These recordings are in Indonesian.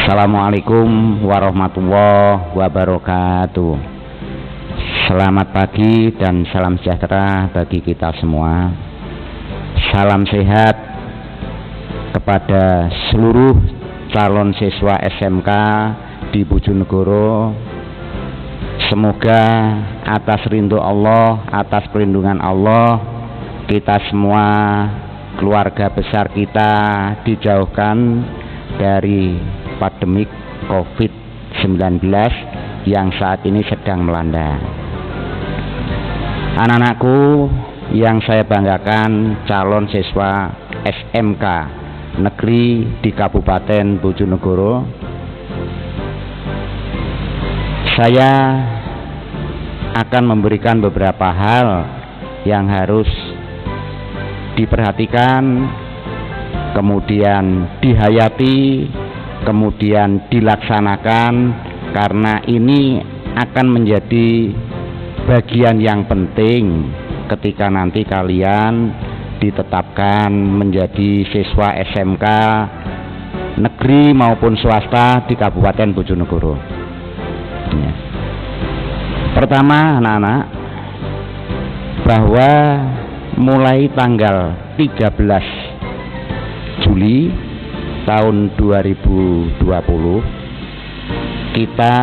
Assalamualaikum warahmatullahi wabarakatuh. Selamat pagi dan salam sejahtera bagi kita semua. Salam sehat kepada seluruh calon siswa SMK di Bojonegoro. Semoga atas ridho Allah, atas perlindungan Allah, kita semua, keluarga besar kita dijauhkan dari pandemik COVID-19 yang saat ini sedang melanda. Anak-anakku yang saya banggakan, calon siswa SMK negeri di Kabupaten Bojonegoro, saya akan memberikan beberapa hal yang harus diperhatikan, kemudian dihayati, kemudian dilaksanakan, karena ini akan menjadi bagian yang penting ketika nanti kalian ditetapkan menjadi siswa SMK negeri maupun swasta di Kabupaten Bojonegoro. Ya. Pertama, anak-anak, bahwa mulai tanggal 13 Juli tahun 2020 kita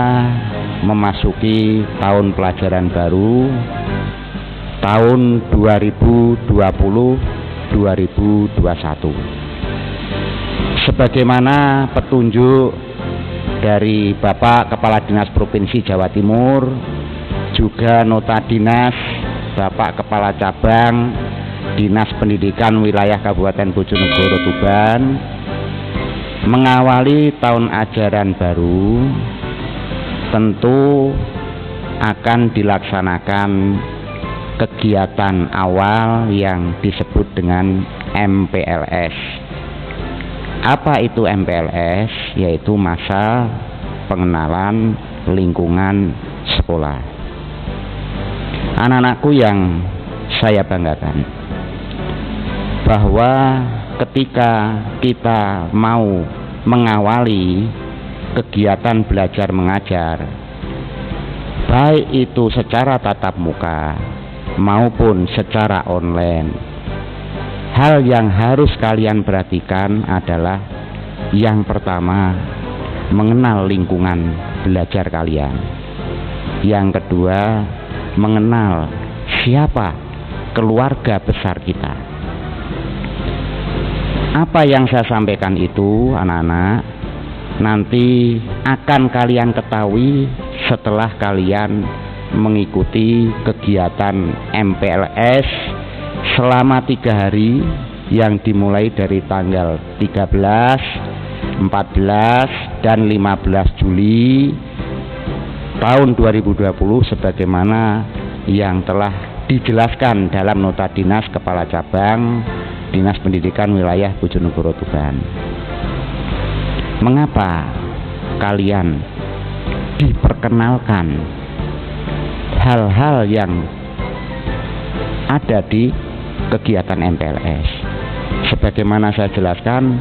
memasuki tahun pelajaran baru tahun 2020-2021. Sebagaimana petunjuk dari Bapak Kepala Dinas Provinsi Jawa Timur, juga nota dinas Bapak Kepala Cabang Dinas Pendidikan Wilayah Kabupaten Bojonegoro Tuban, mengawali tahun ajaran baru tentu akan dilaksanakan kegiatan awal yang disebut dengan MPLS. Apa itu MPLS? Yaitu masa pengenalan lingkungan sekolah. Anak-anakku yang saya banggakan, bahwa ketika kita mau mengawali kegiatan belajar mengajar, baik itu secara tatap muka maupun secara online, hal yang harus kalian perhatikan adalah yang pertama, mengenal lingkungan belajar kalian. Yang kedua, mengenal siapa keluarga besar kita. Apa yang saya sampaikan itu, anak-anak, nanti akan kalian ketahui setelah kalian mengikuti kegiatan MPLS selama 3 hari yang dimulai dari tanggal 13, 14, dan 15 Juli tahun 2020 sebagaimana yang telah dijelaskan dalam nota dinas Kepala Cabang Dinas Pendidikan Wilayah Bojonegoro Tuban. Mengapa kalian diperkenalkan hal-hal yang ada di kegiatan MPLS? Sebagaimana saya jelaskan,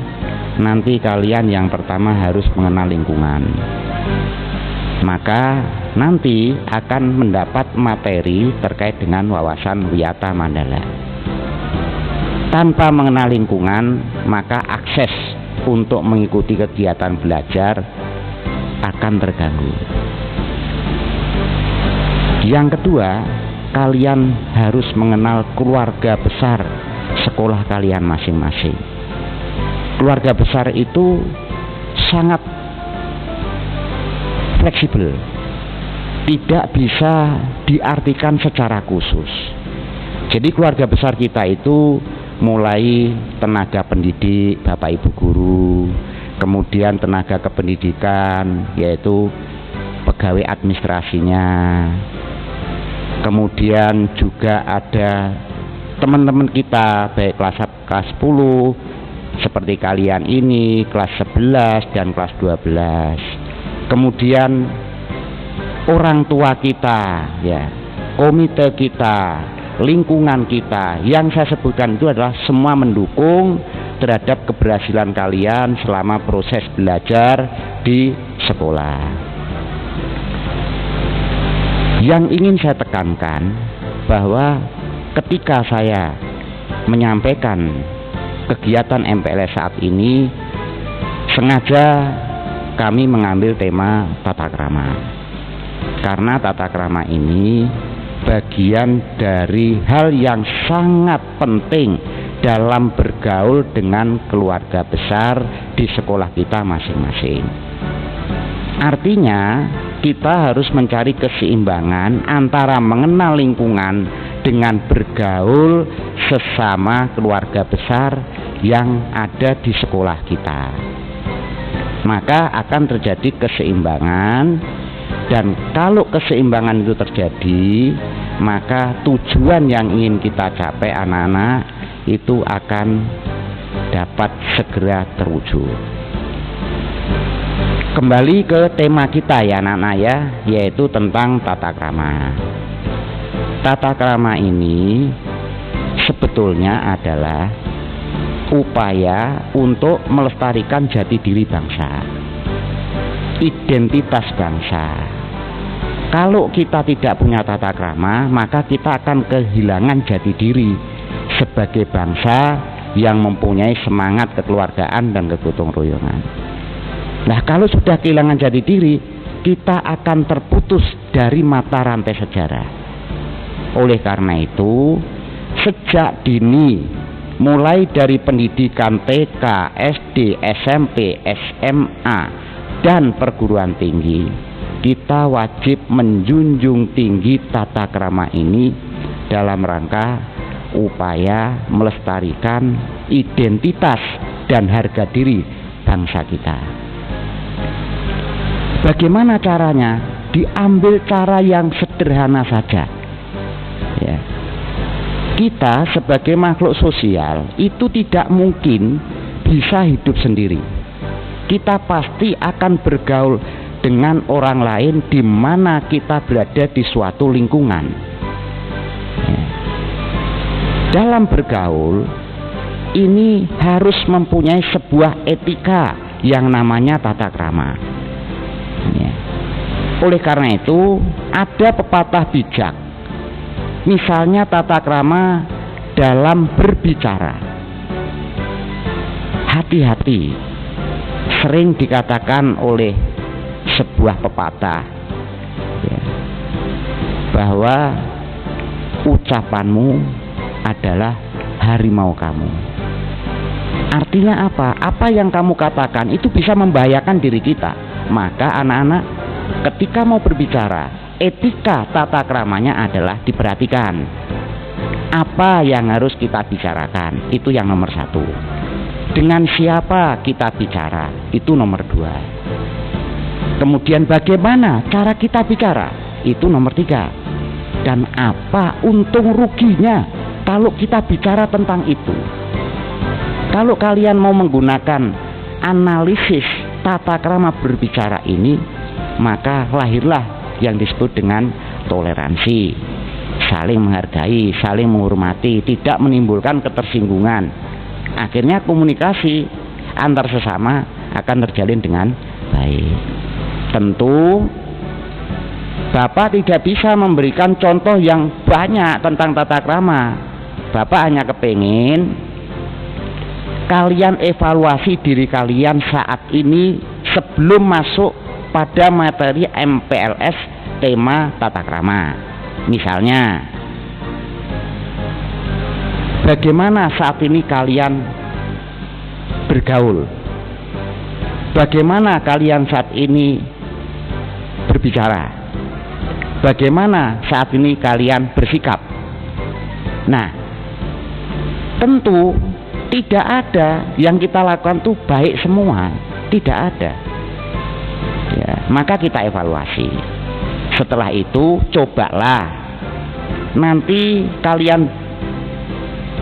nanti kalian yang pertama harus mengenal lingkungan. Maka nanti akan mendapat materi terkait dengan wawasan Wiyata Mandala. Tanpa mengenal lingkungan, maka akses untuk mengikuti kegiatan belajar akan terganggu. Yang kedua, kalian harus mengenal keluarga besar sekolah kalian masing-masing. Keluarga besar itu sangat fleksibel, tidak bisa diartikan secara khusus. Jadi keluarga besar kita itu mulai tenaga pendidik, Bapak Ibu guru, kemudian tenaga kependidikan, yaitu pegawai administrasinya, kemudian juga ada teman-teman kita baik kelas 10 seperti kalian ini, kelas 11 dan kelas 12. Kemudian orang tua kita, ya, komite kita, lingkungan kita, yang saya sebutkan itu adalah semua mendukung terhadap keberhasilan kalian selama proses belajar di sekolah. Yang ingin saya tekankan bahwa ketika saya menyampaikan kegiatan MPLS saat ini, sengaja kami mengambil tema tata krama, karena tata krama ini bagian dari hal yang sangat penting dalam bergaul dengan keluarga besar di sekolah kita masing-masing. Artinya kita harus mencari keseimbangan antara mengenal lingkungan dengan bergaul sesama keluarga besar yang ada di sekolah kita. Maka akan terjadi keseimbangan, dan kalau keseimbangan itu terjadi, maka tujuan yang ingin kita capai anak-anak itu akan dapat segera terwujud. Kembali ke tema kita ya anak-anak ya, yaitu tentang tata krama. Tata krama ini sebetulnya adalah upaya untuk melestarikan jati diri bangsa, identitas bangsa. Kalau kita tidak punya tata krama, maka kita akan kehilangan jati diri sebagai bangsa yang mempunyai semangat kekeluargaan dan kegotong royongan. Nah, kalau sudah kehilangan jati diri, kita akan terputus dari mata rantai sejarah. Oleh karena itu, sejak dini, mulai dari pendidikan TK, SD, SMP, SMA, dan perguruan tinggi, kita wajib menjunjung tinggi tata krama ini dalam rangka upaya melestarikan identitas dan harga diri bangsa kita. Bagaimana caranya? Diambil cara yang sederhana saja. Ya. Kita sebagai makhluk sosial itu tidak mungkin bisa hidup sendiri. Kita pasti akan bergaul dengan orang lain di mana kita berada di suatu lingkungan. Ya. Dalam bergaul ini harus mempunyai sebuah etika yang namanya tata krama. Ya. Oleh karena itu ada pepatah bijak, misalnya tata krama dalam berbicara. Hati-hati, sering dikatakan oleh sebuah pepatah ya, bahwa ucapanmu adalah harimau kamu. Artinya apa? Apa yang kamu katakan itu bisa membahayakan diri kita. Maka anak-anak ketika mau berbicara, etika tata kramanya adalah diperhatikan. Apa yang harus kita bicarakan, itu yang nomor satu. Dengan siapa kita bicara, itu nomor dua. Kemudian bagaimana cara kita bicara, itu nomor tiga. Dan apa untung ruginya kalau kita bicara tentang itu. Kalau kalian mau menggunakan analisis tata krama berbicara ini, maka lahirlah yang disebut dengan toleransi, saling menghargai, saling menghormati, tidak menimbulkan ketersinggungan. Akhirnya komunikasi antar sesama akan terjalin dengan baik. Tentu Bapak tidak bisa memberikan contoh yang banyak tentang tata krama. Bapak hanya kepingin kalian evaluasi diri kalian saat ini sebelum masuk pada materi MPLS tema tata krama. Misalnya, bagaimana saat ini kalian bergaul? Bagaimana kalian saat ini berbicara? Bagaimana saat ini kalian bersikap? Nah, tentu tidak ada yang kita lakukan itu baik semua, tidak ada. Ya, maka kita evaluasi. Setelah itu cobalah nanti kalian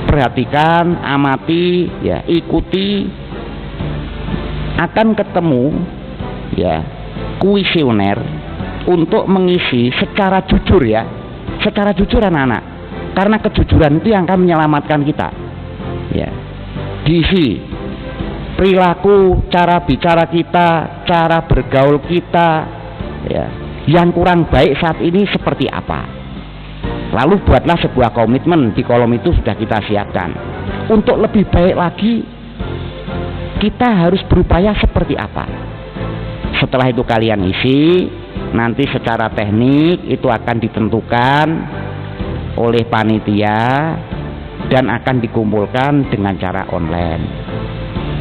perhatikan, amati, ya, ikuti, akan ketemu ya kuesioner untuk mengisi secara jujur ya, secara jujur anak-anak. Karena kejujuran itu yang akan menyelamatkan kita. Ya. diisi perilaku, cara bicara kita, cara bergaul kita, ya, yang kurang baik saat ini seperti apa. Lalu buatlah sebuah komitmen, di kolom itu sudah kita siapkan. Untuk lebih baik lagi, kita harus berupaya seperti apa. Setelah itu kalian isi, nanti secara teknik itu akan ditentukan oleh panitia dan akan dikumpulkan dengan cara online.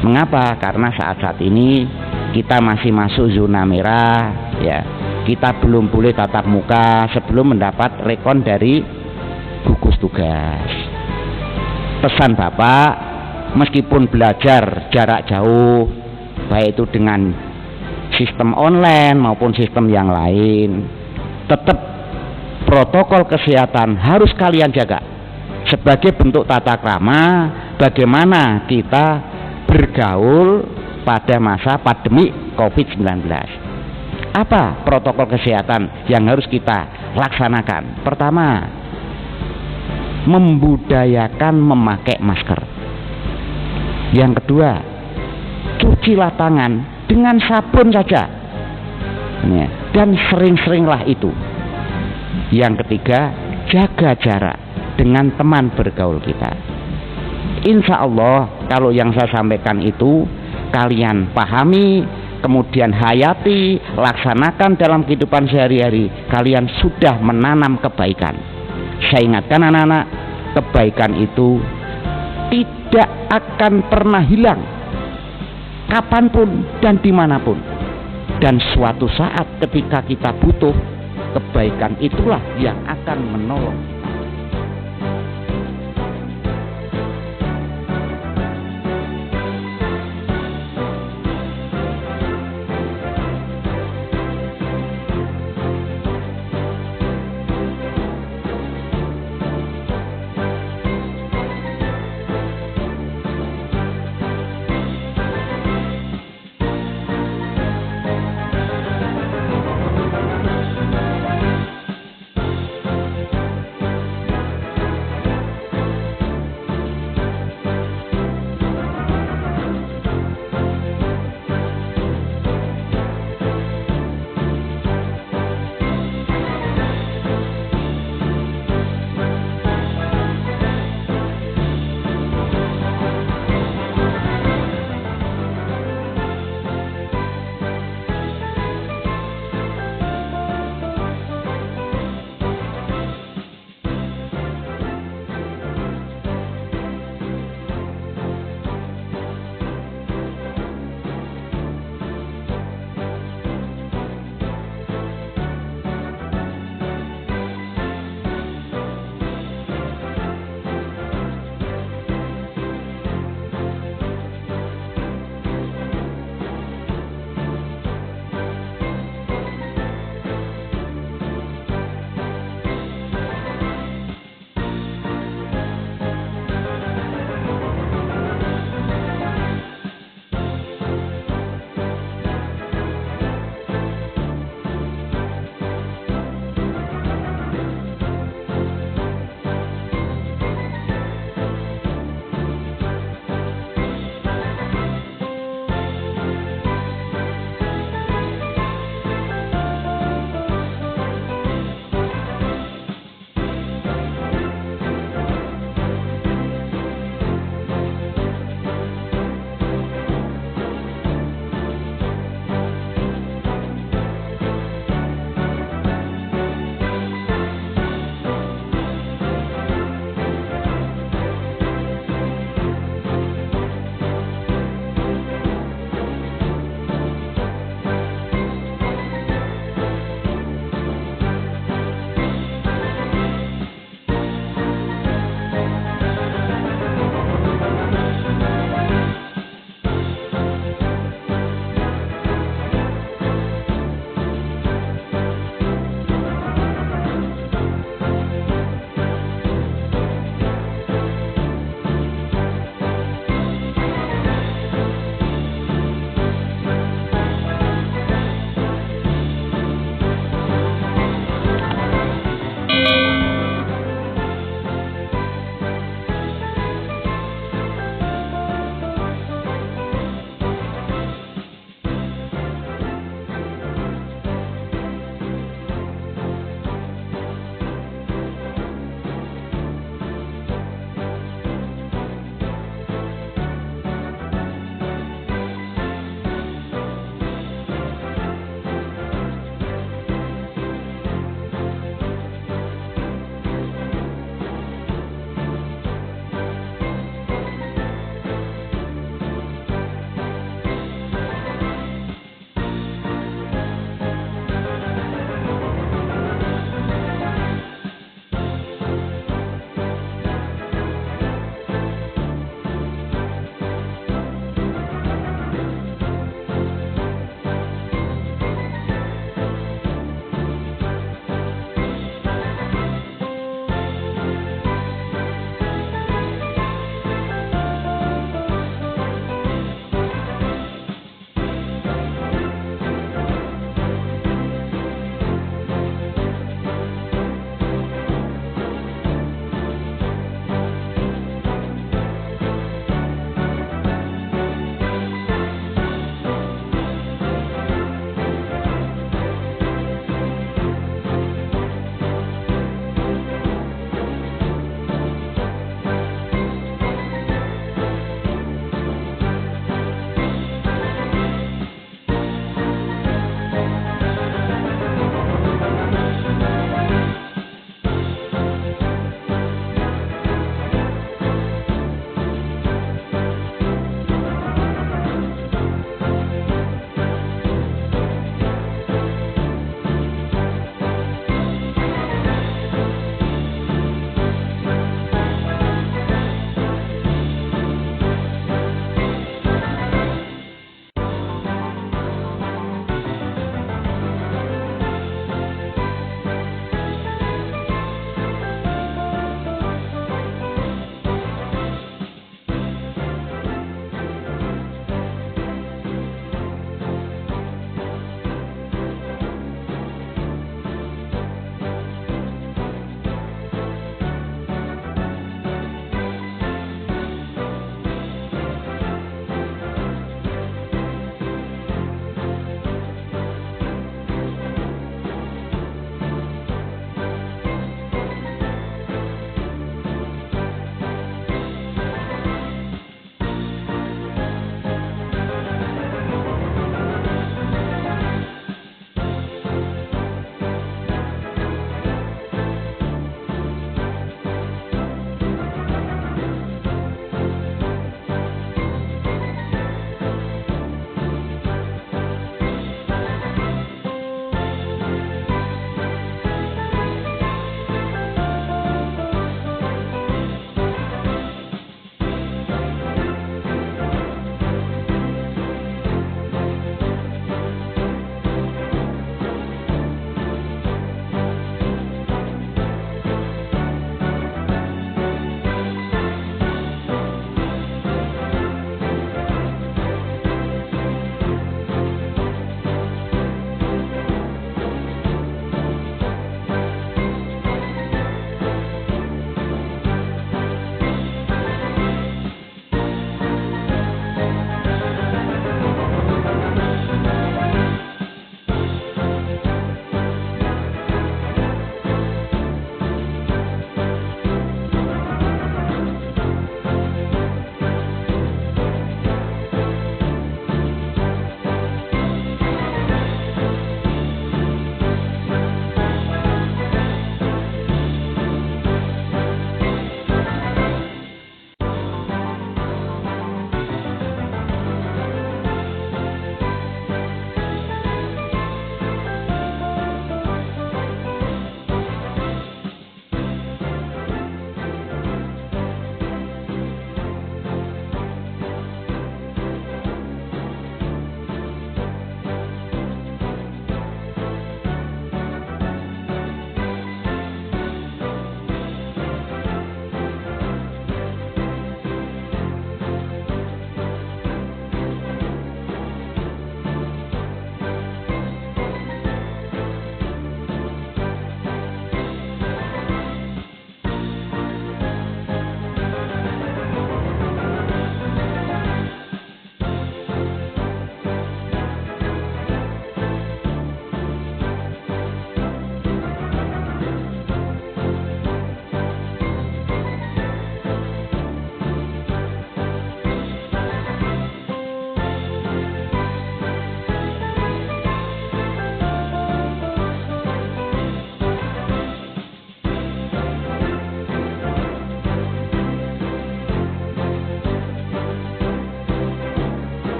Mengapa? Karena saat-saat ini kita masih masuk zona merah, ya. Kita belum boleh tatap muka sebelum mendapat rekon dari gugus tugas. Pesan Bapak, meskipun belajar jarak jauh, baik itu dengan sistem online maupun sistem yang lain, tetap protokol kesehatan harus kalian jaga. Sebagai bentuk tata krama, bagaimana kita bergaul pada masa pandemi COVID-19. Apa protokol kesehatan yang harus kita laksanakan? Pertama, membudayakan memakai masker. Yang kedua, cucilah tangan dengan sabun saja, ya, dan sering-seringlah itu. Yang ketiga, jaga jarak dengan teman bergaul kita. Insya Allah kalau yang saya sampaikan itu kalian pahami, kemudian hayati, laksanakan dalam kehidupan sehari-hari, kalian sudah menanam kebaikan. Saya ingatkan anak-anak, kebaikan itu tidak akan pernah hilang, kapanpun dan dimanapun. Dan suatu saat ketika kita butuh, kebaikan itulah yang akan menolong.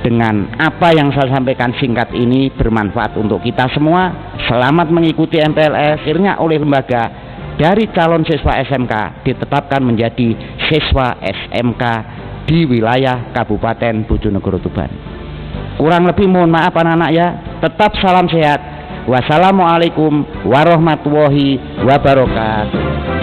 dengan apa yang saya sampaikan singkat ini bermanfaat untuk kita semua. Selamat mengikuti MPLS. Akhirnya oleh lembaga dari calon siswa SMK ditetapkan menjadi siswa SMK di wilayah Kabupaten Bojonegoro Tuban. Kurang lebih mohon maaf anak-anak ya. Tetap salam sehat. Wassalamualaikum warahmatullahi wabarakatuh.